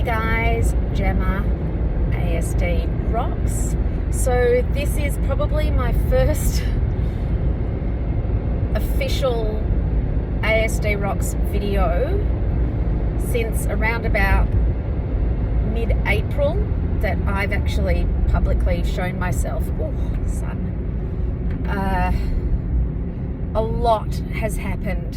Hey guys, Gemma, ASD Rocks. So this is probably my first official ASD Rocks video since around about mid-April that I've actually publicly shown myself. Oh, sun. A lot has happened.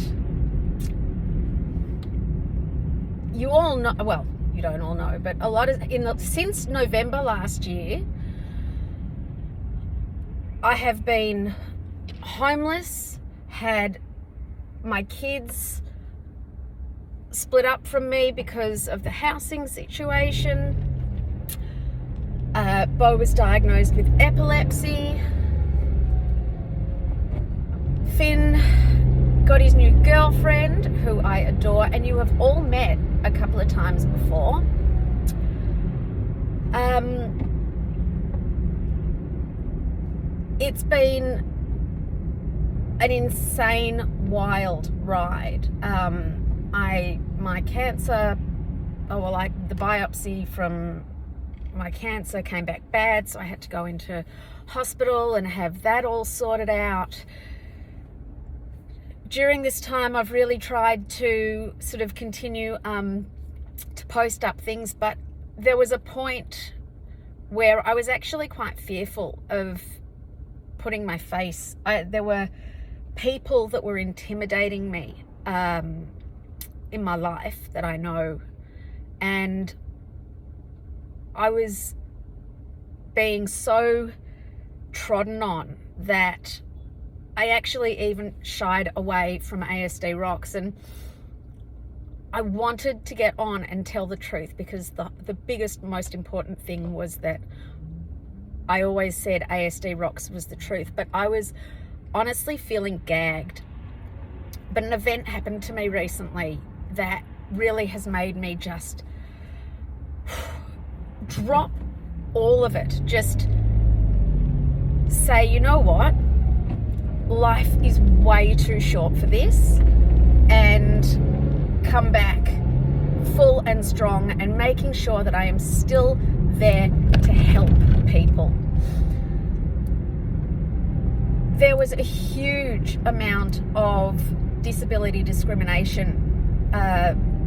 You all know, well, you don't all know, but a lot since November last year, I have been homeless, had my kids split up from me because of the housing situation. Bo was diagnosed with epilepsy. Finn got his new girlfriend, who I adore, and you have all met a couple of times before. It's been an insane, wild ride. My cancer, the biopsy from my cancer came back bad, so I had to go into hospital and have that all sorted out. During this time, I've really tried to sort of continue to post up things, but there was a point where I was actually quite fearful of putting my face. There were people that were intimidating me in my life that I know, and I was being so trodden on that I actually even shied away from ASD Rocks, and I wanted to get on and tell the truth, because the biggest, most important thing was that I always said ASD Rocks was the truth, but I was honestly feeling gagged. But an event happened to me recently that really has made me just drop all of it. Just say, you know what? Life is way too short for this, and come back full and strong, and making sure that I am still there to help people. There was a huge amount of disability discrimination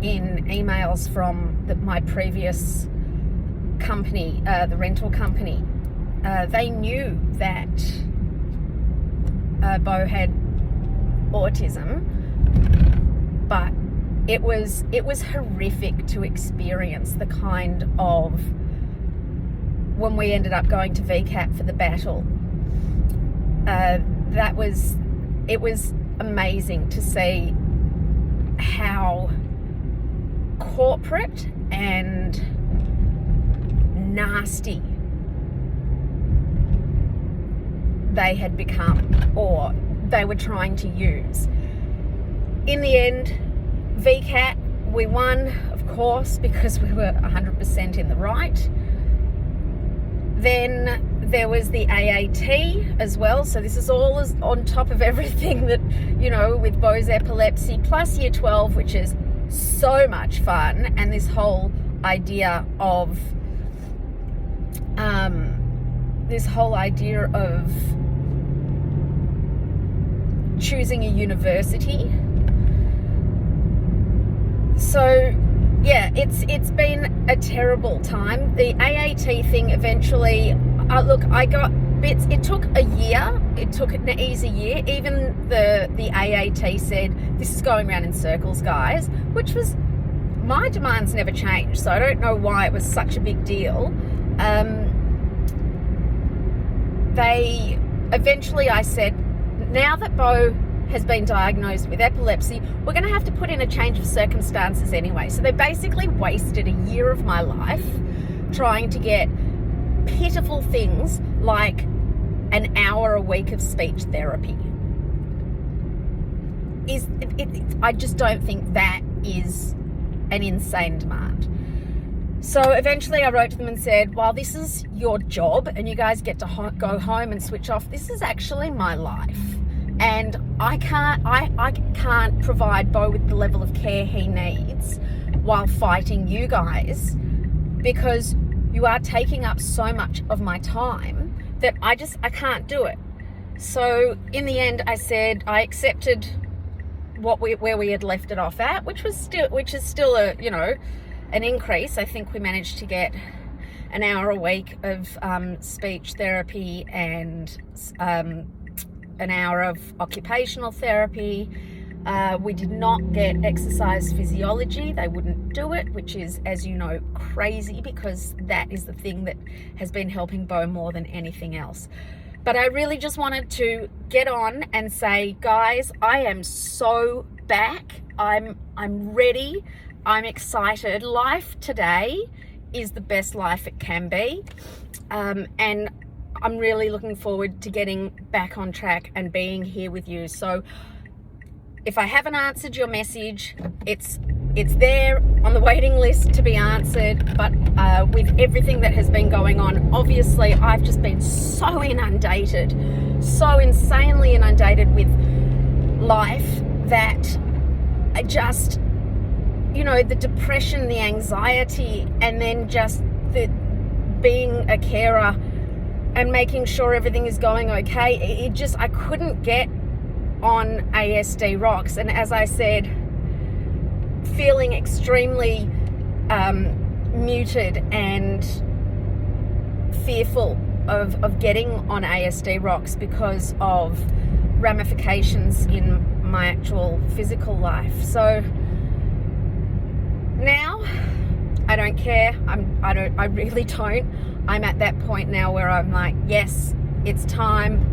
in emails from my previous company, the rental company. They knew that Bo had autism, but it was horrific to experience the kind of, when we ended up going to VCAT for the battle, it was amazing to see how corporate and nasty they had become, or they were trying to use. In the end, VCAT, we won, of course, because we were 100% in the right. Then there was the AAT as well. So this is all on top of everything that, with Bo's epilepsy, plus year 12, which is so much fun. And this whole idea of, choosing a university. So yeah, it's been a terrible time. The AAT thing eventually, I got bits. It took a year. It took an easy year. Even the AAT said, this is going around in circles, guys, which was, my demands never changed. So I don't know why it was such a big deal. I said, now that Bo has been diagnosed with epilepsy, we're going to have to put in a change of circumstances anyway. So they basically wasted a year of my life trying to get pitiful things like an hour a week of speech therapy. I just don't think that is an insane demand. So eventually I wrote to them and said, while this is your job and you guys get to go home and switch off, this is actually my life. And I can't provide Bo with the level of care he needs while fighting you guys because you are taking up so much of my time that I can't do it. So in the end, I accepted where we had left it off at, which is still a, you know, an increase. I think we managed to get an hour a week of speech therapy and an hour of occupational therapy. We did not get exercise physiology. They wouldn't do it, which is, as you know, crazy, because that is the thing that has been helping Bo more than anything else. But I really just wanted to get on and say, guys, I am so back. I'm ready. I'm excited. Life today is the best life it can be. And I'm really looking forward to getting back on track and being here with you. So if I haven't answered your message, it's there on the waiting list to be answered. But with everything that has been going on, obviously I've just been so inundated, so insanely inundated with life, that I just, you know, the depression, the anxiety, and then just the being a carer and making sure everything is going okay. I couldn't get on ASD Rocks. And as I said, feeling extremely muted and fearful of getting on ASD Rocks because of ramifications in my actual physical life. So now I don't care. I really don't. I'm at that point now where I'm like, yes, it's time.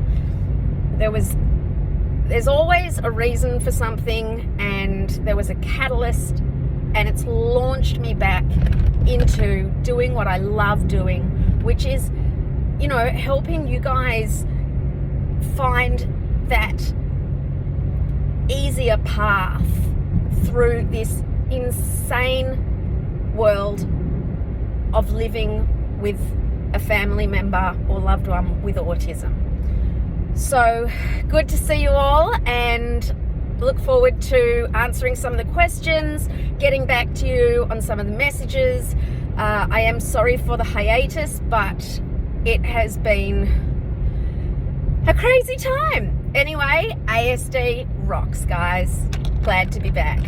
There's always a reason for something, and there was a catalyst, and it's launched me back into doing what I love doing, which is, you know, helping you guys find that easier path through this insane world of living with a family member or loved one with autism. So good to see you all, and look forward to answering some of the questions, getting back to you on some of the messages. I am sorry for the hiatus, but it has been a crazy time. Anyway, ASD rocks, guys. Glad to be back.